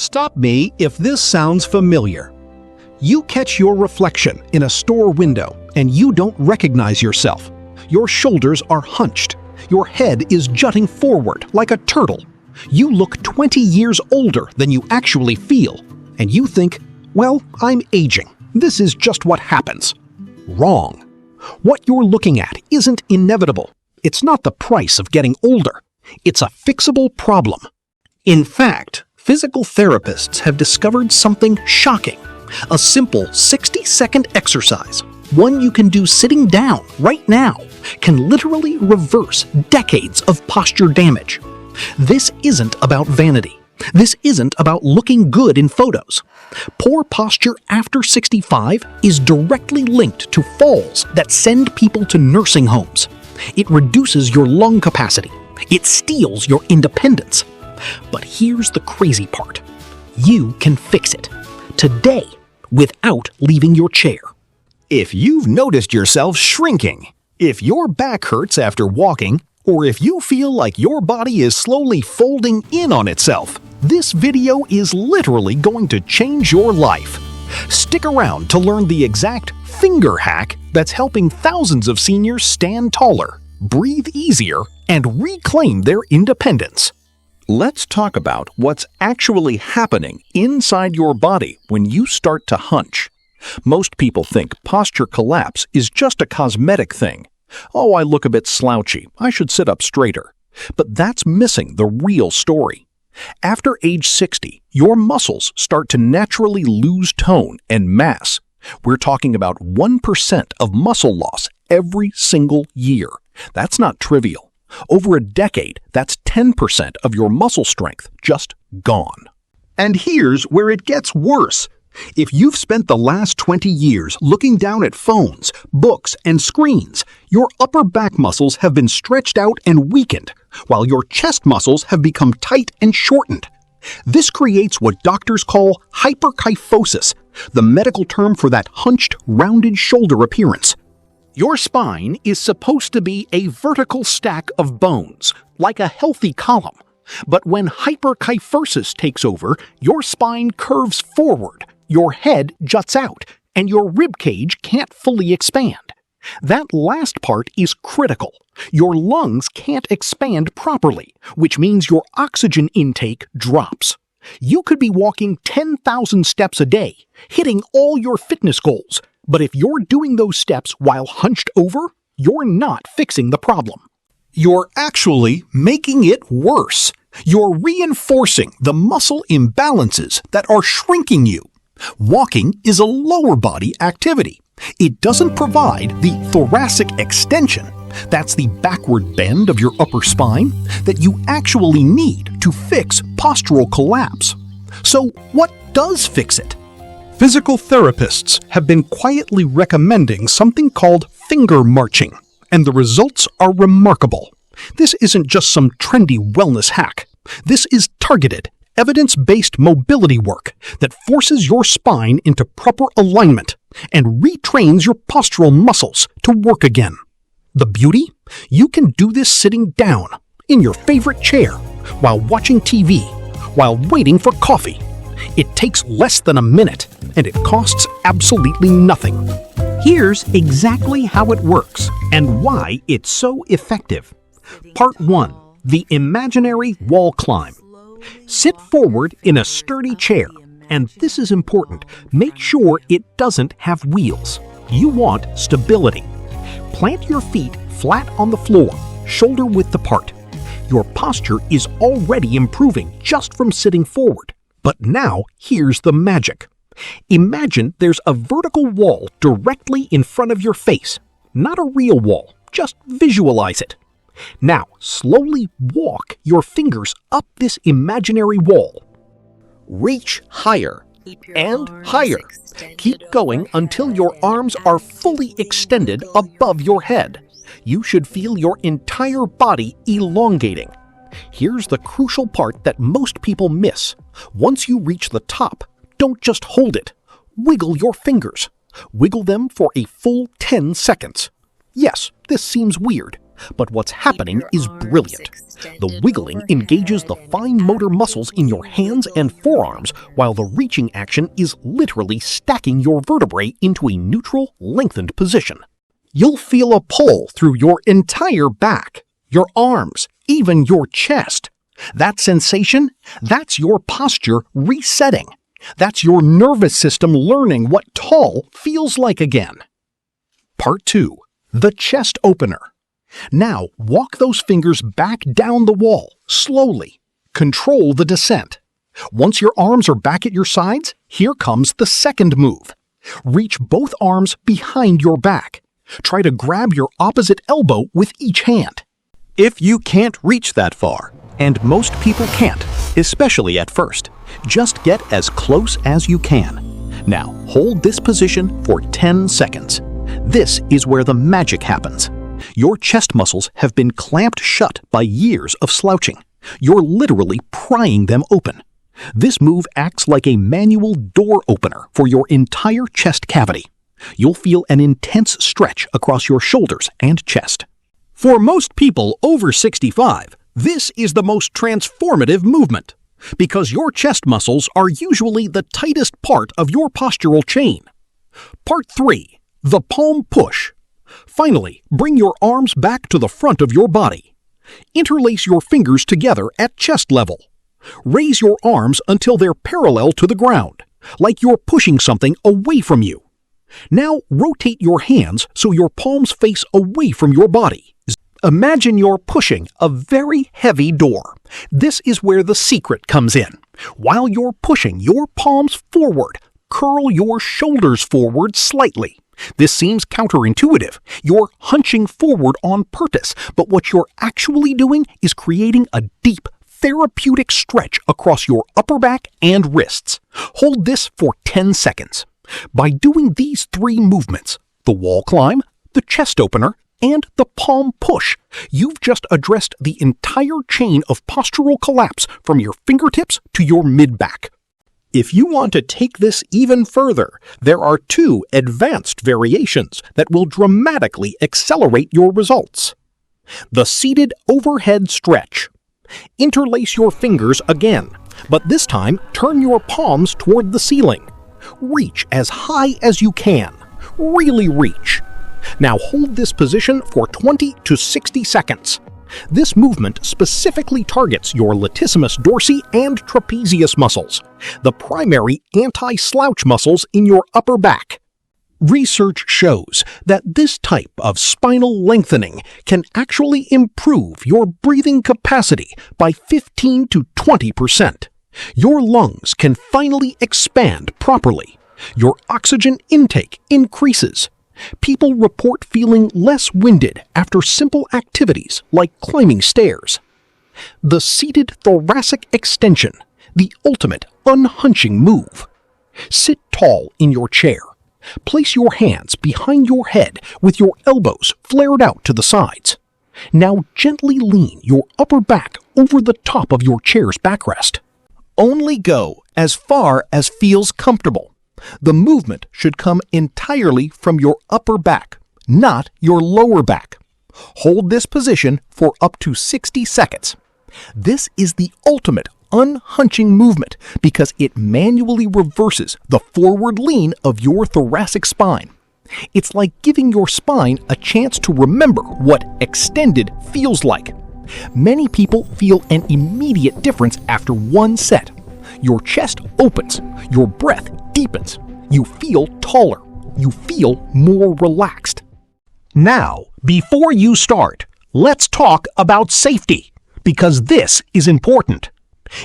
Stop me if this sounds familiar. You catch your reflection in a store window and you don't recognize yourself. Your shoulders are hunched. Your head is jutting forward like a turtle. You look 20 years older than you actually feel. And you think, well, I'm aging. This is just what happens. Wrong. What you're looking at isn't inevitable. It's not the price of getting older. It's a fixable problem. In fact, physical therapists have discovered something shocking. A simple 60-second exercise, one you can do sitting down right now, can literally reverse decades of posture damage. This isn't about vanity. This isn't about looking good in photos. Poor posture after 65 is directly linked to falls that send people to nursing homes. It reduces your lung capacity. It steals your independence. But here's the crazy part. You can fix it. Today, without leaving your chair. If you've noticed yourself shrinking, if your back hurts after walking, or if you feel like your body is slowly folding in on itself, this video is literally going to change your life. Stick around to learn the exact finger hack that's helping thousands of seniors stand taller, breathe easier, and reclaim their independence. Let's talk about what's actually happening inside your body when you start to hunch. Most people think posture collapse is just a cosmetic thing. Oh, I look a bit slouchy. I should sit up straighter. But that's missing the real story. After age 60, your muscles start to naturally lose tone and mass. We're talking about 1% of muscle loss every single year. That's not trivial. Over a decade, that's 10% of your muscle strength just gone. And here's where it gets worse. If you've spent the last 20 years looking down at phones, books, and screens, your upper back muscles have been stretched out and weakened, while your chest muscles have become tight and shortened. This creates what doctors call hyperkyphosis, the medical term for that hunched, rounded shoulder appearance. Your spine is supposed to be a vertical stack of bones, like a healthy column. But when hyperkyphosis takes over, your spine curves forward, your head juts out, and your rib cage can't fully expand. That last part is critical. Your lungs can't expand properly, which means your oxygen intake drops. You could be walking 10,000 steps a day, hitting all your fitness goals, but if you're doing those steps while hunched over, you're not fixing the problem. You're actually making it worse. You're reinforcing the muscle imbalances that are shrinking you. Walking is a lower body activity. It doesn't provide the thoracic extension, that's the backward bend of your upper spine, that you actually need to fix postural collapse. So what does fix it? Physical therapists have been quietly recommending something called finger marching, and the results are remarkable. This isn't just some trendy wellness hack. This is targeted, evidence-based mobility work that forces your spine into proper alignment and retrains your postural muscles to work again. The beauty? You can do this sitting down, in your favorite chair, while watching TV, while waiting for coffee. It takes less than a minute, and it costs absolutely nothing. Here's exactly how it works and why it's so effective. Part 1. The imaginary wall climb. Sit forward in a sturdy chair, and this is important. Make sure it doesn't have wheels. You want stability. Plant your feet flat on the floor, shoulder width apart. Your posture is already improving just from sitting forward. But now, here's the magic. Imagine there's a vertical wall directly in front of your face. Not a real wall, just visualize it. Now, slowly walk your fingers up this imaginary wall. Reach higher and higher. Keep going until your arms are fully extended above your head. You should feel your entire body elongating. Here's the crucial part that most people miss. Once you reach the top, don't just hold it. Wiggle your fingers. Wiggle them for a full 10 seconds. Yes, this seems weird, But what's happening is brilliant. The wiggling engages the fine motor muscles in your hands and forearms, while the reaching action is literally stacking your vertebrae into a neutral, lengthened position. You'll feel a pull through your entire back, your arms, even your chest. That sensation, that's your posture resetting. That's your nervous system learning what tall feels like again. Part 2. The chest opener. Now, walk those fingers back down the wall, slowly. Control the descent. Once your arms are back at your sides, here comes the second move. Reach both arms behind your back. Try to grab your opposite elbow with each hand. If you can't reach that far, and most people can't, especially at first, just get as close as you can. Now, hold this position for 10 seconds. This is where the magic happens. Your chest muscles have been clamped shut by years of slouching. You're literally prying them open. This move acts like a manual door opener for your entire chest cavity. You'll feel an intense stretch across your shoulders and chest. For most people over 65, this is the most transformative movement, because your chest muscles are usually the tightest part of your postural chain. Part 3. The palm push. Finally, bring your arms back to the front of your body. Interlace your fingers together at chest level. Raise your arms until they're parallel to the ground, like you're pushing something away from you. Now rotate your hands so your palms face away from your body. Imagine you're pushing a very heavy door. This is where the secret comes in. While you're pushing your palms forward, curl your shoulders forward slightly. This seems counterintuitive. You're hunching forward on purpose, but what you're actually doing is creating a deep, therapeutic stretch across your upper back and wrists. Hold this for 10 seconds. By doing these 3 movements, the wall climb, the chest opener, and the palm push, you've just addressed the entire chain of postural collapse from your fingertips to your mid-back. If you want to take this even further, there are 2 advanced variations that will dramatically accelerate your results. The seated overhead stretch. Interlace your fingers again, but this time turn your palms toward the ceiling. Reach as high as you can. Really reach. Now hold this position for 20 to 60 seconds. This movement specifically targets your latissimus dorsi and trapezius muscles, the primary anti-slouch muscles in your upper back. Research shows that this type of spinal lengthening can actually improve your breathing capacity by 15 to 20%. Your lungs can finally expand properly. Your oxygen intake increases. People report feeling less winded after simple activities like climbing stairs. The seated thoracic extension, the ultimate unhunching move. Sit tall in your chair. Place your hands behind your head with your elbows flared out to the sides. Now gently lean your upper back over the top of your chair's backrest. Only go as far as feels comfortable. The movement should come entirely from your upper back, not your lower back. Hold this position for up to 60 seconds. This is the ultimate unhunching movement because it manually reverses the forward lean of your thoracic spine. It's like giving your spine a chance to remember what extended feels like. Many people feel an immediate difference after one set. Your chest opens, your breath deepens, you feel taller, you feel more relaxed. Now, before you start, let's talk about safety, because this is important.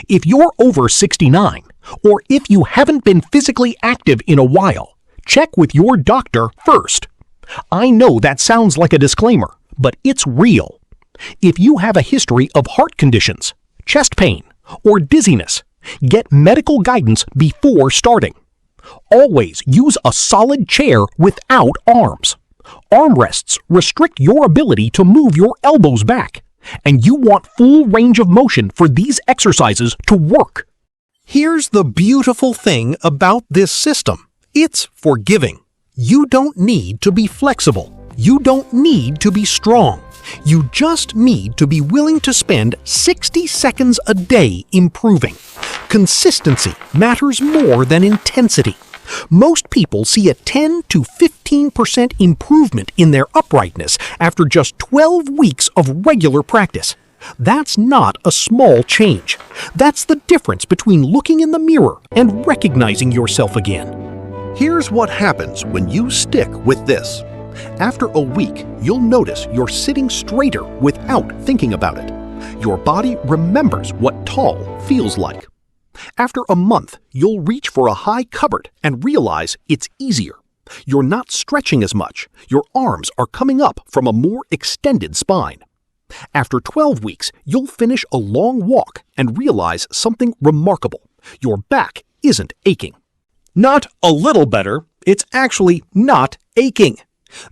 If you're over 69, or if you haven't been physically active in a while, check with your doctor first. I know that sounds like a disclaimer, but it's real. If you have a history of heart conditions, chest pain, or dizziness, get medical guidance before starting. Always use a solid chair without arms. Armrests restrict your ability to move your elbows back, and you want full range of motion for these exercises to work. Here's the beautiful thing about this system. It's forgiving. You don't need to be flexible. You don't need to be strong. You just need to be willing to spend 60 seconds a day improving. Consistency matters more than intensity. Most people see a 10 to 15% improvement in their uprightness after just 12 weeks of regular practice. That's not a small change. That's the difference between looking in the mirror and recognizing yourself again. Here's what happens when you stick with this. After a week, you'll notice you're sitting straighter without thinking about it. Your body remembers what tall feels like. After a month, you'll reach for a high cupboard and realize it's easier. You're not stretching as much. Your arms are coming up from a more extended spine. After 12 weeks, you'll finish a long walk and realize something remarkable. Your back isn't aching. Not a little better, it's actually not aching.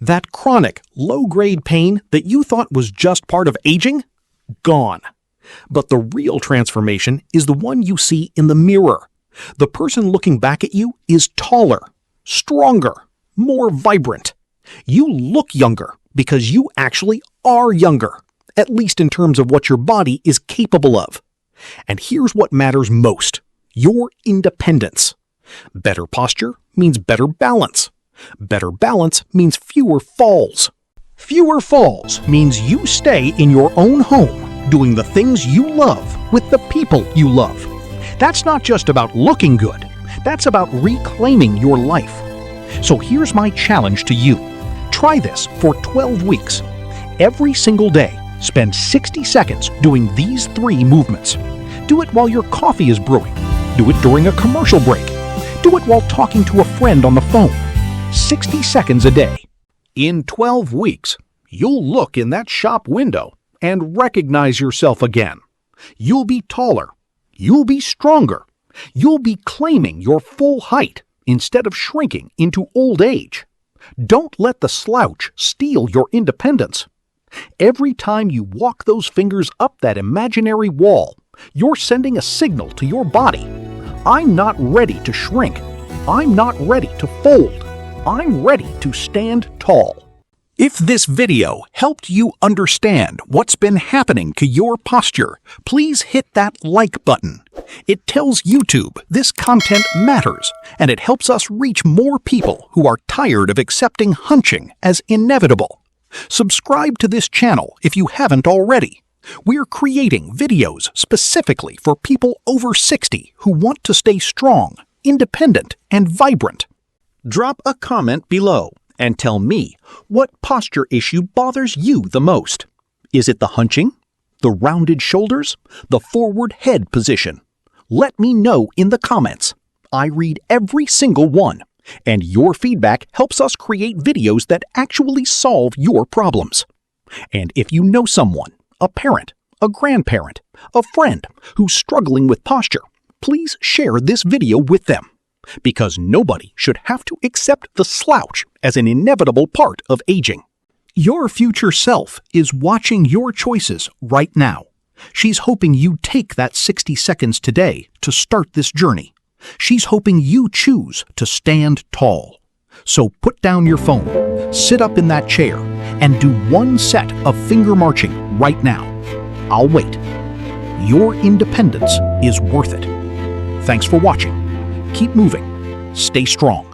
That chronic, low-grade pain that you thought was just part of aging? Gone. But the real transformation is the one you see in the mirror. The person looking back at you is taller, stronger, more vibrant. You look younger because you actually are younger, at least in terms of what your body is capable of. And here's what matters most: your independence. Better posture means better balance. Better balance means fewer falls. Fewer falls means you stay in your own home, doing the things you love with the people you love. That's not just about looking good. That's about reclaiming your life. So here's my challenge to you. Try this for 12 weeks. Every single day, spend 60 seconds doing these 3 movements. Do it while your coffee is brewing. Do it during a commercial break. Do it while talking to a friend on the phone. 60 seconds a day. In 12 weeks, you'll look in that shop window and recognize yourself again. You'll be taller. You'll be stronger. You'll be claiming your full height instead of shrinking into old age. Don't let the slouch steal your independence. Every time you walk those fingers up that imaginary wall, you're sending a signal to your body. I'm not ready to shrink. I'm not ready to fold. I'm ready to stand tall. If this video helped you understand what's been happening to your posture, please hit that like button. It tells YouTube this content matters, and it helps us reach more people who are tired of accepting hunching as inevitable. Subscribe to this channel if you haven't already. We're creating videos specifically for people over 60 who want to stay strong, independent, and vibrant. Drop a comment below and tell me what posture issue bothers you the most. Is it the hunching? The rounded shoulders? The forward head position? Let me know in the comments. I read every single one, and your feedback helps us create videos that actually solve your problems. And if you know someone, a parent, a grandparent, a friend who's struggling with posture, please share this video with them. Because nobody should have to accept the slouch as an inevitable part of aging. Your future self is watching your choices right now. She's hoping you take that 60 seconds today to start this journey. She's hoping you choose to stand tall. So put down your phone, sit up in that chair, and do 1 set of finger marching right now. I'll wait. Your independence is worth it. Thanks for watching. Keep moving. Stay strong.